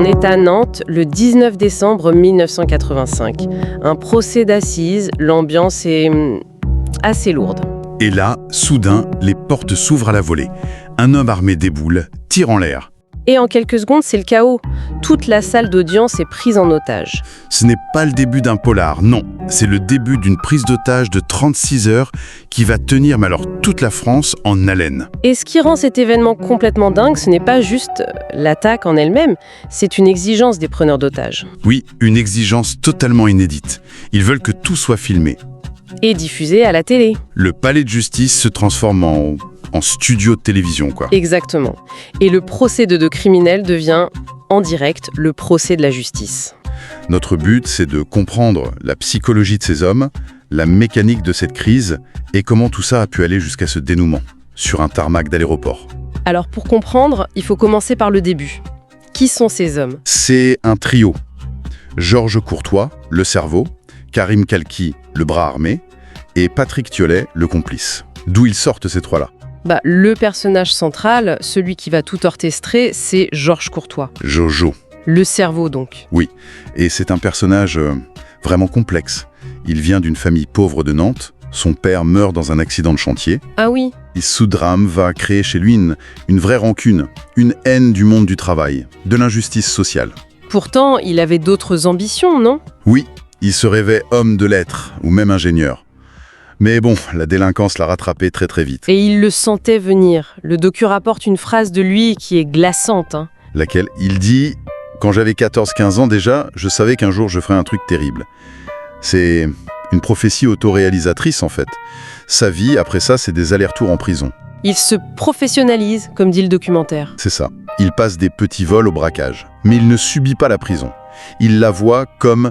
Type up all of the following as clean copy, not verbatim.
On est à Nantes le 19 décembre 1985. Un procès d'assises, l'ambiance est assez lourde. Et là, soudain, les portes s'ouvrent à la volée. Un homme armé déboule, tire en l'air. Et en quelques secondes, c'est le chaos. Toute la salle d'audience est prise en otage. Ce n'est pas le début d'un polar, non. C'est le début d'une prise d'otage de 36 heures qui va tenir, mais alors, toute la France en haleine. Et ce qui rend cet événement complètement dingue, ce n'est pas juste l'attaque en elle-même, c'est une exigence des preneurs d'otages. Oui, une exigence totalement inédite. Ils veulent que tout soit filmé. Et diffusé à la télé. Le palais de justice se transforme en studio de télévision, quoi. Exactement. Et le procès de deux criminels devient, en direct, le procès de la justice. Notre but, c'est de comprendre la psychologie de ces hommes, la mécanique de cette crise et comment tout ça a pu aller jusqu'à ce dénouement, sur un tarmac d'aéroport. Alors pour comprendre, il faut commencer par le début. Qui sont ces hommes ? C'est un trio. Georges Courtois, le cerveau, Karim Kalki, le bras armé, et Patrick Thiollet, le complice. D'où ils sortent ces trois-là ? Le personnage central, celui qui va tout orchestrer, c'est Georges Courtois. Jojo. Le cerveau donc. Oui, et c'est un personnage vraiment complexe. Il vient d'une famille pauvre de Nantes, son père meurt dans un accident de chantier. Ah oui ? Et ce drame va créer chez lui une vraie rancune, une haine du monde du travail, de l'injustice sociale. Pourtant, il avait d'autres ambitions, non ? Oui, il se rêvait homme de lettres, ou même ingénieur. Mais bon, la délinquance l'a rattrapé très très vite. Et il le sentait venir. Le docu rapporte une phrase de lui qui est glaçante. Laquelle il dit « Quand j'avais 14-15 ans déjà, je savais qu'un jour je ferais un truc terrible. » C'est une prophétie autoréalisatrice en fait. Sa vie, après ça, c'est des allers-retours en prison. Il se professionnalise, comme dit le documentaire. C'est ça. Il passe des petits vols au braquage. Mais il ne subit pas la prison. Il la voit comme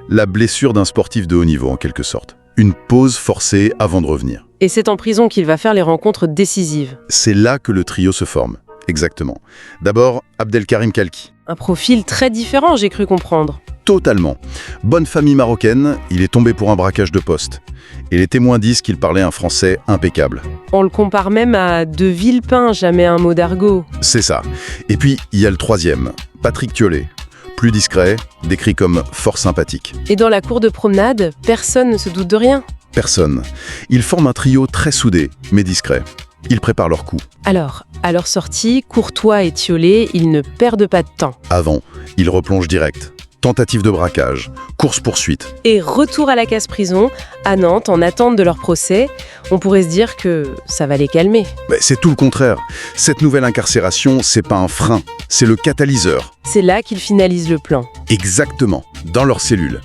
la blessure d'un sportif de haut niveau, en quelque sorte. Une pause forcée avant de revenir. Et c'est en prison qu'il va faire les rencontres décisives. C'est là que le trio se forme. Exactement. D'abord, Abdelkarim Kalki. Un profil très différent, j'ai cru comprendre. Totalement. Bonne famille marocaine, il est tombé pour un braquage de poste. Et les témoins disent qu'il parlait un français impeccable. On le compare même à De Villepin, jamais un mot d'argot. C'est ça. Et puis, il y a le troisième, Patrick Thiollet. Plus discret, décrit comme fort sympathique. Et dans la cour de promenade, personne ne se doute de rien. Personne. Ils forment un trio très soudé, mais discret. Ils préparent leur coup. Alors, à leur sortie, Courtois et Thiollet, ils ne perdent pas de temps. Avant, ils replongent direct. Tentative de braquage, course-poursuite. Et retour à la casse-prison, à Nantes, en attente de leur procès. On pourrait se dire que ça va les calmer. Mais c'est tout le contraire. Cette nouvelle incarcération, c'est pas un frein, c'est le catalyseur. C'est là qu'ils finalisent le plan. Exactement, dans leur cellule.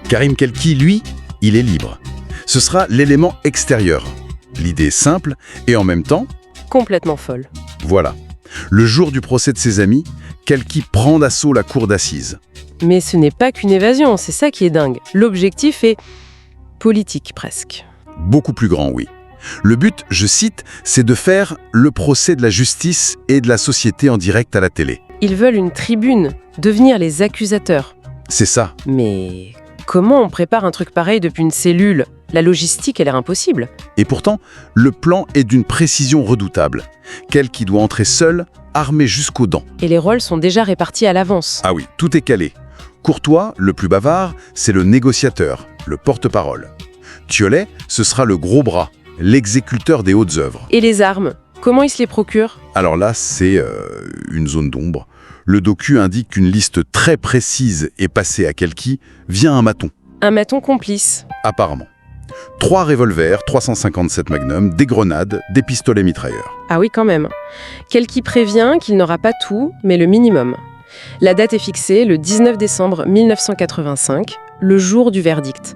Karim Kalki, lui, il est libre. Ce sera l'élément extérieur. L'idée est simple et en même temps... complètement folle. Voilà. Le jour du procès de ses amis, Kalki prend d'assaut la cour d'assises. Mais ce n'est pas qu'une évasion, c'est ça qui est dingue. L'objectif est politique presque. Beaucoup plus grand, oui. Le but, je cite, c'est de faire le procès de la justice et de la société en direct à la télé. Ils veulent une tribune, devenir les accusateurs. C'est ça. Mais comment on prépare un truc pareil depuis une cellule ? La logistique, elle est impossible. Et pourtant, le plan est d'une précision redoutable. Kalki doit entrer seul, armé jusqu'aux dents. Et les rôles sont déjà répartis à l'avance. Ah oui, tout est calé. Courtois, le plus bavard, c'est le négociateur, le porte-parole. Thiollet, ce sera le gros bras, l'exécuteur des hautes œuvres. Et les armes, comment ils se les procurent ? Alors là, c'est une zone d'ombre. Le docu indique qu'une liste très précise est passée à Kalki via un maton. Un maton complice. Apparemment. 3 revolvers, 357 Magnum, des grenades, des pistolets mitrailleurs. Ah oui, quand même. Kalki prévient qu'il n'aura pas tout, mais le minimum. La date est fixée le 19 décembre 1985, le jour du verdict.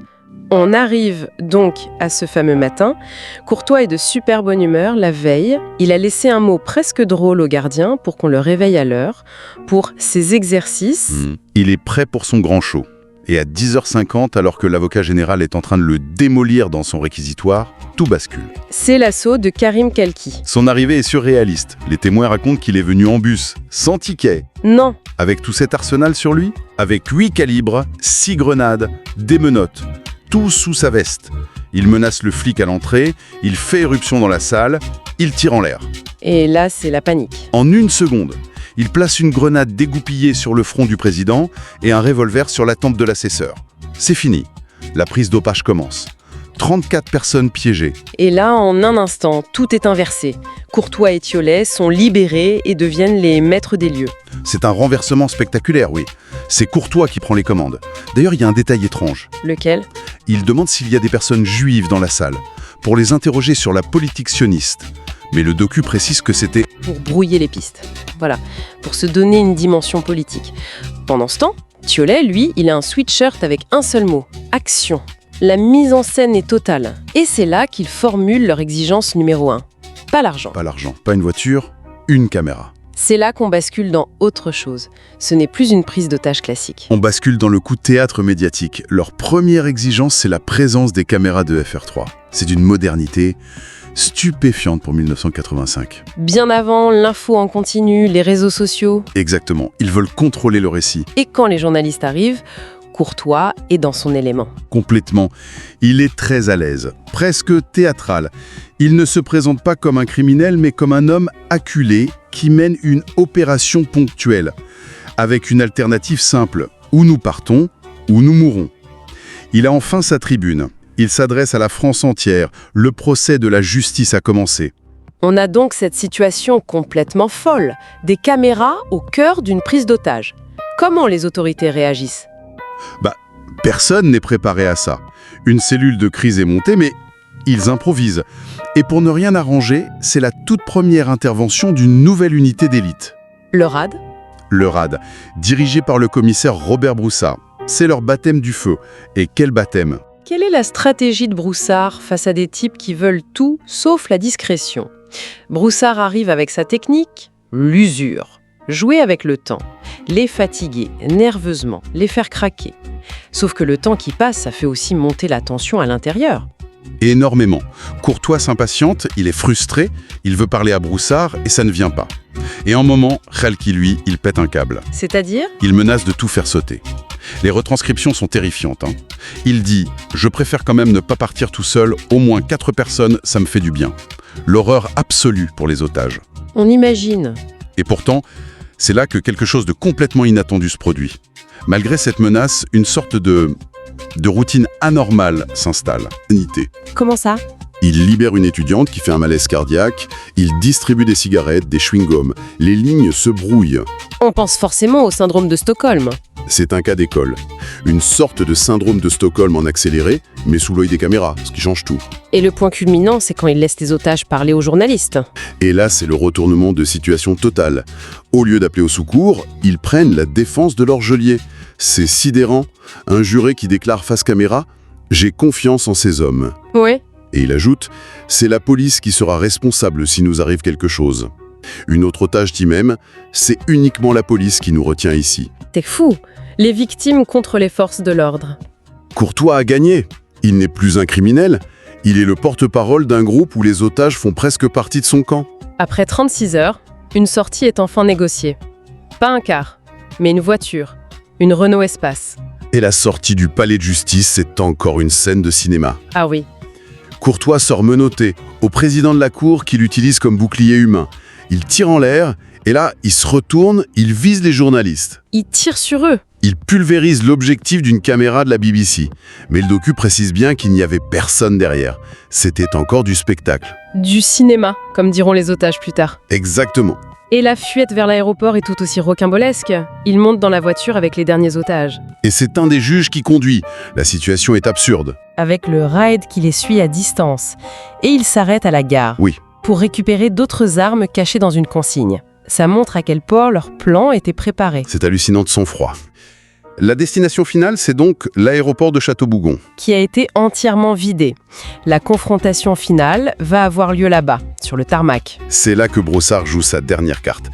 On arrive donc à ce fameux matin. Courtois est de super bonne humeur la veille. Il a laissé un mot presque drôle au gardien pour qu'on le réveille à l'heure, pour ses exercices. Il est prêt pour son grand show. Et à 10h50, alors que l'avocat général est en train de le démolir dans son réquisitoire, tout bascule. C'est l'assaut de Karim Kalki. Son arrivée est surréaliste. Les témoins racontent qu'il est venu en bus, sans ticket. Non. Avec tout cet arsenal sur lui, avec 8 calibres, 6 grenades, des menottes, tout sous sa veste. Il menace le flic à l'entrée, il fait éruption dans la salle, il tire en l'air. Et là, c'est la panique. En une seconde, Il place une grenade dégoupillée sur le front du président et un revolver sur la tempe de l'assesseur. C'est fini. La prise d'otage commence. 34 personnes piégées. Et là, en un instant, tout est inversé. Courtois et Thiollet sont libérés et deviennent les maîtres des lieux. C'est un renversement spectaculaire, oui. C'est Courtois qui prend les commandes. D'ailleurs, il y a un détail étrange. Lequel ? Il demande s'il y a des personnes juives dans la salle, pour les interroger sur la politique sioniste. Mais le docu précise que c'était... Pour brouiller les pistes. Voilà, pour se donner une dimension politique. Pendant ce temps, Thiollet, lui, il a un sweatshirt avec un seul mot, action. La mise en scène est totale. Et c'est là qu'ils formulent leur exigence numéro 1. Pas l'argent. Pas l'argent, pas une voiture, une caméra. C'est là qu'on bascule dans autre chose. Ce n'est plus une prise d'otage classique. On bascule dans le coup de théâtre médiatique. Leur première exigence, c'est la présence des caméras de FR3. C'est d'une modernité stupéfiante pour 1985. Bien avant l'info en continu, les réseaux sociaux. Exactement, ils veulent contrôler le récit. Et quand les journalistes arrivent, Courtois est dans son élément. Complètement. Il est très à l'aise, presque théâtral. Il ne se présente pas comme un criminel, mais comme un homme acculé qui mène une opération ponctuelle, avec une alternative simple. Ou nous partons, ou nous mourrons. Il a enfin sa tribune. Il s'adresse à la France entière. Le procès de la justice a commencé. On a donc cette situation complètement folle. Des caméras au cœur d'une prise d'otage. Comment les autorités réagissent ? Personne n'est préparé à ça. Une cellule de crise est montée, mais ils improvisent. Et pour ne rien arranger, c'est la toute première intervention d'une nouvelle unité d'élite. Le RAD ? Le RAD, dirigé par le commissaire Robert Broussard. C'est leur baptême du feu. Et quel baptême! Quelle est la stratégie de Broussard face à des types qui veulent tout sauf la discrétion ? Broussard arrive avec sa technique, l'usure. Jouer avec le temps, les fatiguer nerveusement, les faire craquer. Sauf que le temps qui passe, ça fait aussi monter la tension à l'intérieur. Énormément. Courtois s'impatiente, il est frustré, il veut parler à Broussard et ça ne vient pas. Et en moment, Khalki, lui, il pète un câble. C'est-à-dire ? Il menace de tout faire sauter. Les retranscriptions sont terrifiantes. Il dit « Je préfère quand même ne pas partir tout seul, au moins 4 personnes, ça me fait du bien. » L'horreur absolue pour les otages. On imagine. Et pourtant, c'est là que quelque chose de complètement inattendu se produit. Malgré cette menace, une sorte de routine anormale s'installe. Unité. Comment ça ? Il libère une étudiante qui fait un malaise cardiaque, il distribue des cigarettes, des chewing-gums. Les lignes se brouillent. On pense forcément au syndrome de Stockholm. C'est un cas d'école. Une sorte de syndrome de Stockholm en accéléré, mais sous l'œil des caméras, ce qui change tout. Et le point culminant, c'est quand ils laissent les otages parler aux journalistes. Et là, c'est le retournement de situation total. Au lieu d'appeler au secours, ils prennent la défense de leur geôlier. C'est sidérant. Un juré qui déclare face caméra « J'ai confiance en ces hommes ». Ouais. Et il ajoute « C'est la police qui sera responsable si nous arrive quelque chose ». Une autre otage dit même « C'est uniquement la police qui nous retient ici ». T'es fou. Les victimes contre les forces de l'ordre. Courtois a gagné. Il n'est plus un criminel. Il est le porte-parole d'un groupe où les otages font presque partie de son camp. Après 36 heures, une sortie est enfin négociée. Pas un car, mais une voiture. Une Renault Espace. Et la sortie du palais de justice, c'est encore une scène de cinéma. Ah oui. Courtois sort menotté, au président de la cour qui l'utilise comme bouclier humain. Il tire en l'air, et là, il se retourne, il vise les journalistes. Il tire sur eux. Il pulvérise l'objectif d'une caméra de la BBC. Mais le docu précise bien qu'il n'y avait personne derrière. C'était encore du spectacle. Du cinéma, comme diront les otages plus tard. Exactement. Et la fuite vers l'aéroport est tout aussi rocambolesque. Il monte dans la voiture avec les derniers otages. Et c'est un des juges qui conduit. La situation est absurde. Avec le raid qui les suit à distance. Et il s'arrête à la gare. Oui. Pour récupérer d'autres armes cachées dans une consigne. Ça montre à quel point leur plan était préparé. C'est hallucinant de sang-froid. La destination finale, c'est donc l'aéroport de Château-Bougon. Qui a été entièrement vidé. La confrontation finale va avoir lieu là-bas, sur le tarmac. C'est là que Broussard joue sa dernière carte.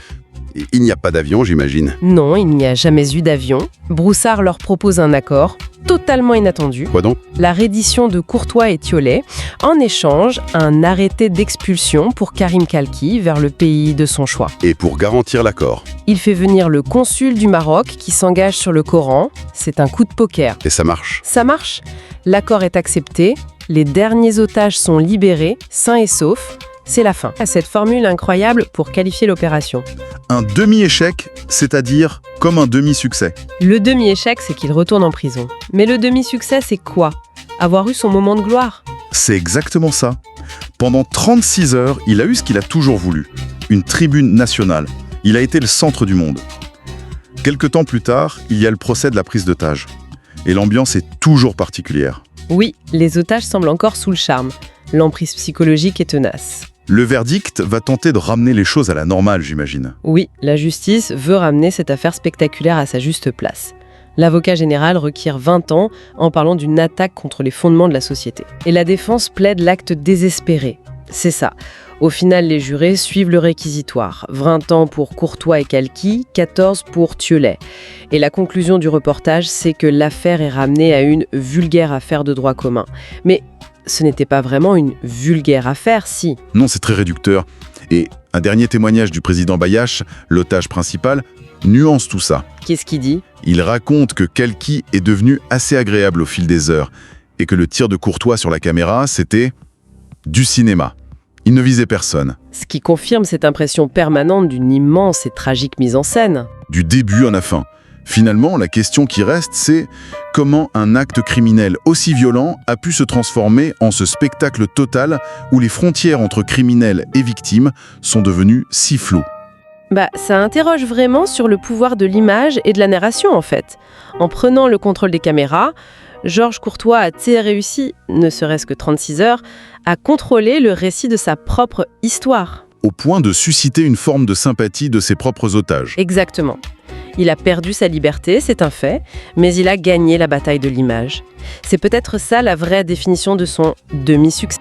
Et il n'y a pas d'avion, j'imagine. Non, il n'y a jamais eu d'avion. Broussard leur propose un accord, totalement inattendu. Quoi donc ? La reddition de Courtois et Thiollet. En échange, un arrêté d'expulsion pour Karim Khalki vers le pays de son choix. Et pour garantir l'accord. Il fait venir le consul du Maroc qui s'engage sur le Coran. C'est un coup de poker. Et ça marche. Ça marche. L'accord est accepté. Les derniers otages sont libérés, sains et saufs. c'est la fin. Cette formule incroyable pour qualifier l'opération. Un demi-échec, c'est-à-dire comme un demi-succès. Le demi-échec, c'est qu'il retourne en prison. Mais le demi-succès, c'est quoi? Avoir eu son moment de gloire. C'est exactement ça. Pendant 36 heures, il a eu ce qu'il a toujours voulu. Une tribune nationale. Il a été le centre du monde. Quelque temps plus tard, il y a le procès de la prise d'otage. Et l'ambiance est toujours particulière. Oui, les otages semblent encore sous le charme. L'emprise psychologique est tenace. Le verdict va tenter de ramener les choses à la normale, j'imagine. Oui, la justice veut ramener cette affaire spectaculaire à sa juste place. L'avocat général requiert 20 ans en parlant d'une attaque contre les fondements de la société. Et la défense plaide l'acte désespéré. C'est ça. Au final, les jurés suivent le réquisitoire. 20 ans pour Courtois et Calqui, 14 pour Thiollet. Et la conclusion du reportage, c'est que l'affaire est ramenée à une vulgaire affaire de droit commun. Mais ce n'était pas vraiment une vulgaire affaire, si. Non, c'est très réducteur. Et un dernier témoignage du président Bayache, l'otage principal, nuance tout ça. Qu'est-ce qu'il dit? Il raconte que Calqui est devenu assez agréable au fil des heures et que le tir de Courtois sur la caméra, c'était du cinéma. Il ne visait personne. Ce qui confirme cette impression permanente d'une immense et tragique mise en scène. Du début à la fin. Finalement, la question qui reste, c'est comment un acte criminel aussi violent a pu se transformer en ce spectacle total où les frontières entre criminels et victimes sont devenues si floues. Ça interroge vraiment sur le pouvoir de l'image et de la narration, en fait. En prenant le contrôle des caméras, Georges Courtois a réussi, ne serait-ce que 36 heures, à contrôler le récit de sa propre histoire. Au point de susciter une forme de sympathie de ses propres otages. Exactement. Il a perdu sa liberté, c'est un fait, mais il a gagné la bataille de l'image. C'est peut-être ça la vraie définition de son demi-succès.